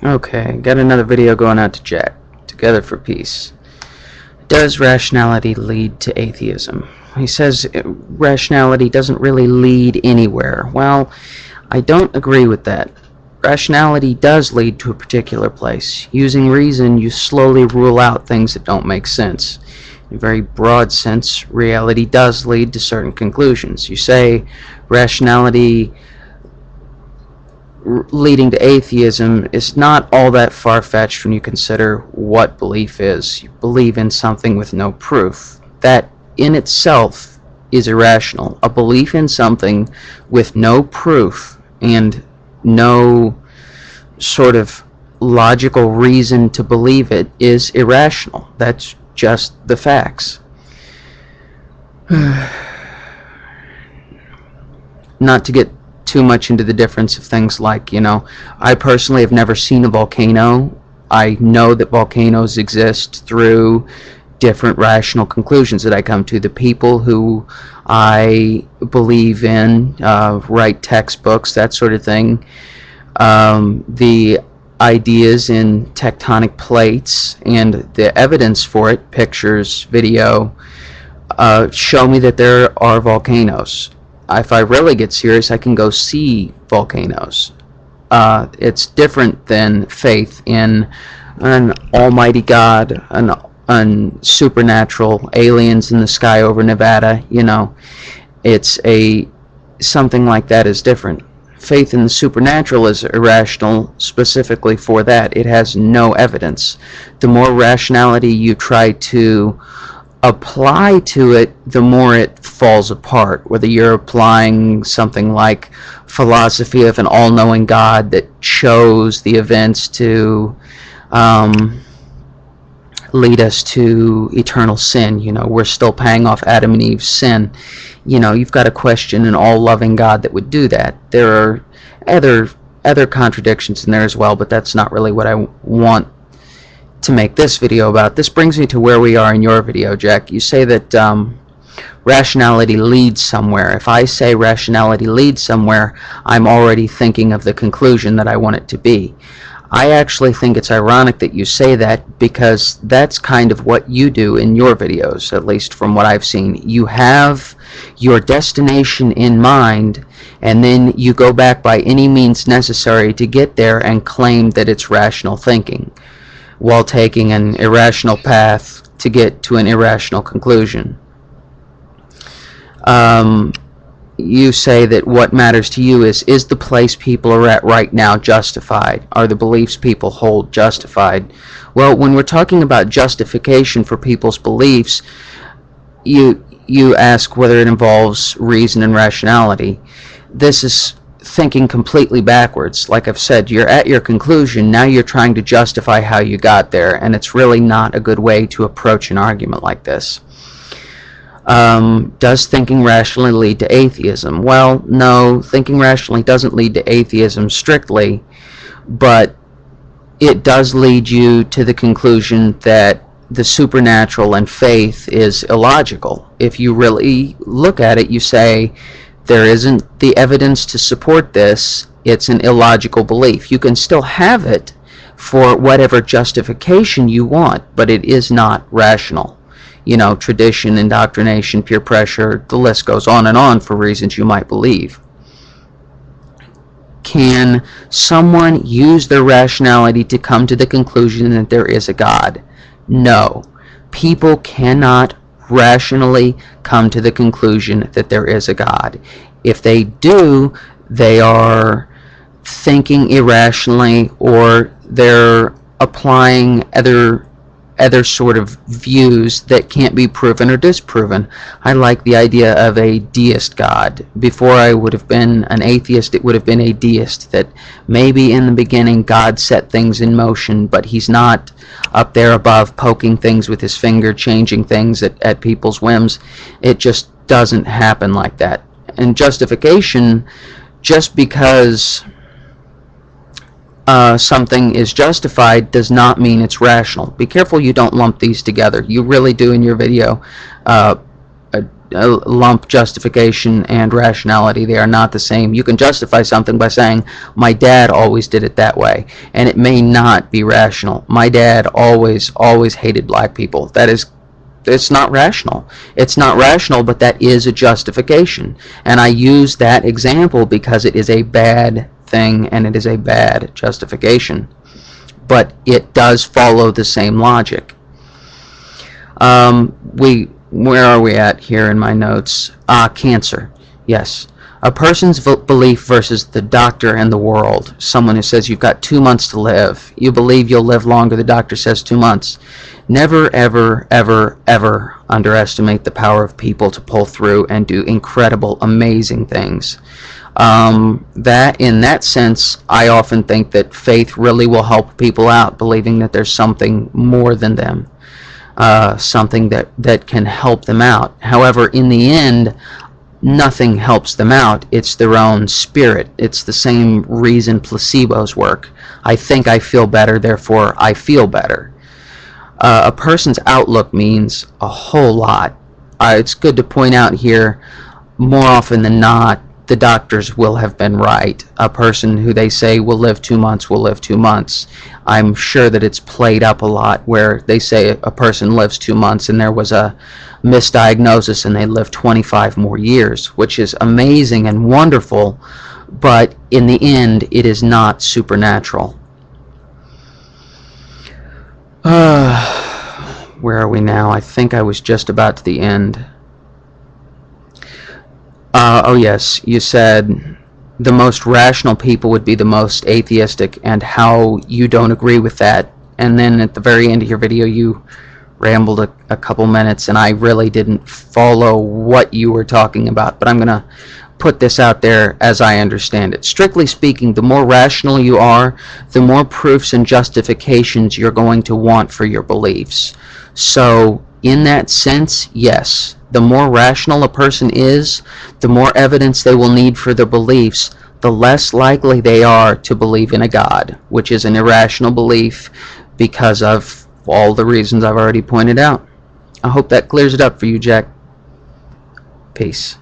Okay, got another video going out to Jack. Together for Peace. Does rationality lead to atheism? He says rationality doesn't really lead anywhere. Well, I don't agree with that. Rationality does lead to a particular place. Using reason, you slowly rule out things that don't make sense. In a very broad sense, reality does lead to certain conclusions. You say rationality leading to atheism is not all that far-fetched when you consider what belief is. You believe in something with no proof. That in itself is irrational. A belief in something with no proof and no sort of logical reason to believe it is irrational. That's just the facts. Not to get too much into the difference of things like, I personally have never seen a volcano. I know that volcanoes exist through different rational conclusions that I come to. The people who I believe in write textbooks, that sort of thing. The ideas in tectonic plates and the evidence for it, pictures, video, show me that there are volcanoes. If I really get serious, I can go see volcanoes. It's different than faith in an almighty God, an supernatural, aliens in the sky over Nevada. It's something like that is different. Faith in the supernatural is irrational specifically for that. It has no evidence. The more rationality you try to apply to it, the more it falls apart. Whether you're applying something like philosophy of an all-knowing God that chose the events to lead us to eternal sin. We're still paying off Adam and Eve's sin. You've got to question an all-loving God that would do that. There are other contradictions in there as well, but that's not really what I want to make this video about. This brings me to where we are in your video, Jack. You say that rationality leads somewhere. If I say rationality leads somewhere, I'm already thinking of the conclusion that I want it to be. I actually think it's ironic that you say that, because that's kind of what you do in your videos, at least from what I've seen. You have your destination in mind, and then you go back by any means necessary to get there and claim that it's rational thinking, while taking an irrational path to get to an irrational conclusion. You say that what matters to you is the place people are at right now justified? Are the beliefs people hold justified? Well, when we're talking about justification for people's beliefs, you ask whether it involves reason and rationality. This is thinking completely backwards. Like I've said, you're at your conclusion, now you're trying to justify how you got there, and it's really not a good way to approach an argument like this. Does thinking rationally lead to atheism? Well, no, thinking rationally doesn't lead to atheism strictly, but it does lead you to the conclusion that the supernatural and faith is illogical. If you really look at it, you say, there isn't the evidence to support this, it's an illogical belief. You can still have it for whatever justification you want, but it is not rational. Tradition, indoctrination, peer pressure, the list goes on and on for reasons you might believe. Can someone use their rationality to come to the conclusion that there is a God? No. People cannot rationally come to the conclusion that there is a God. If they do, they are thinking irrationally, or they're applying other sort of views that can't be proven or disproven. I like the idea of a deist God. Before I would have been an atheist, it would have been a deist, that maybe in the beginning God set things in motion, but he's not up there above poking things with his finger, changing things at people's whims. It just doesn't happen like that. And justification, just because something is justified does not mean it's rational. Be careful you don't lump these together. You really do in your video lump justification and rationality. They are not the same. You can justify something by saying, my dad always did it that way, and it may not be rational. My dad always hated black people. It's not rational. It's not rational, but that is a justification. And I use that example because it is a bad thing and it is a bad justification. But it does follow the same logic. Where are we at here in my notes? Cancer. Yes. A person's belief versus the doctor and the world. Someone who says you've got 2 months to live. You believe you'll live longer. The doctor says 2 months. Never, ever, ever, ever underestimate the power of people to pull through and do incredible, amazing things. That in that sense, I often think that faith really will help people out, believing that there's something more than them. Something that can help them out. However, in the end, nothing helps them out. It's their own spirit. It's the same reason placebos work. I think I feel better, therefore I feel better. A person's outlook means a whole lot. It's good to point out here, more often than not, the doctors will have been right. A person who they say will live 2 months will live 2 months. I'm sure that it's played up a lot where they say a person lives 2 months and there was a misdiagnosis and they live 25 more years, which is amazing and wonderful, but in the end it is not supernatural. Where are we now? I think I was just about to the end. Oh yes, you said the most rational people would be the most atheistic, and how you don't agree with that. And then at the very end of your video you rambled a couple minutes and I really didn't follow what you were talking about, but I'm going to put this out there as I understand it. Strictly speaking, the more rational you are, the more proofs and justifications you're going to want for your beliefs. So in that sense, yes, the more rational a person is, the more evidence they will need for their beliefs, the less likely they are to believe in a God, which is an irrational belief because of all the reasons I've already pointed out. I hope that clears it up for you, Jack. Peace.